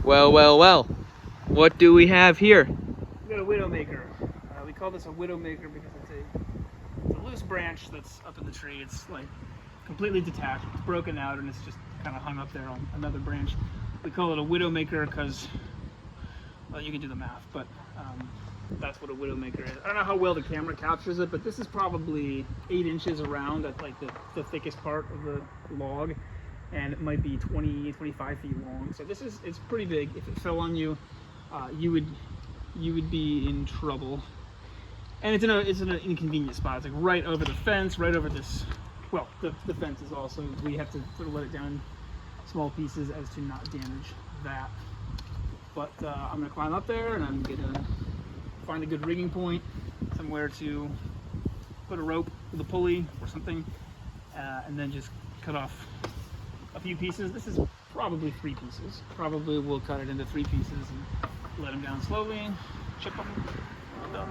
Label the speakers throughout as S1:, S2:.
S1: Well, well, well. What do we have here?
S2: We got a widowmaker. We call this a widowmaker because it's a loose branch that's up in the tree. It's like completely detached. It's broken out and it's just kind of hung up there on another branch. We call it a widowmaker because, well, you can do the math, but that's what a widowmaker is. I don't know how well the camera captures it, but this is probably 8 inches around at like the thickest part of the log, and it might be 20-25 feet long. So it's pretty big. If it fell on you, you would be in trouble. And it's in an inconvenient spot. It's like right over the fence, right over this. Well, the fence is also, we have to sort of let it down in small pieces as to not damage that. But I'm gonna climb up there and I'm gonna find a good rigging point, somewhere to put a rope with a pulley or something, and then just cut off a few pieces. This is probably 3 pieces. Probably we'll cut it into 3 pieces and let them down slowly, chip them, and done.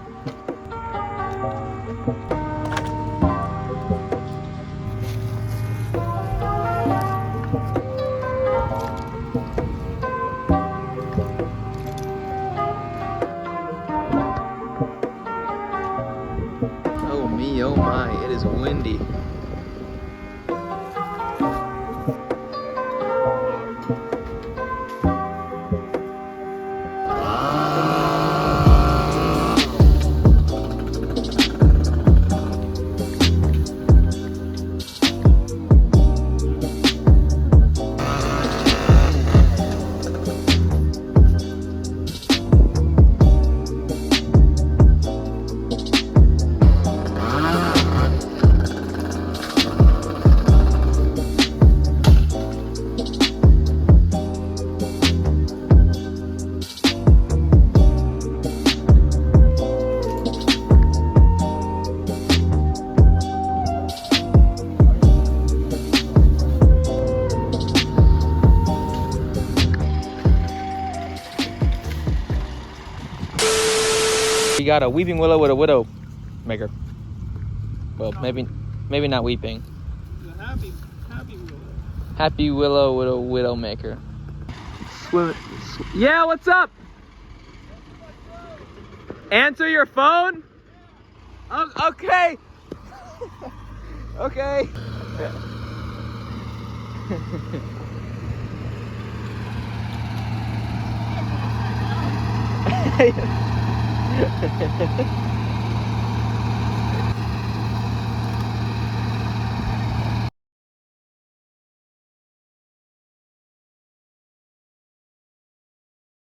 S1: Oh me, oh my, it is windy. You got a weeping willow with a widow maker. Well, maybe not weeping.
S2: Happy willow.
S1: Happy willow with a widow maker. Yeah, what's up? Answer your phone? Okay. Okay.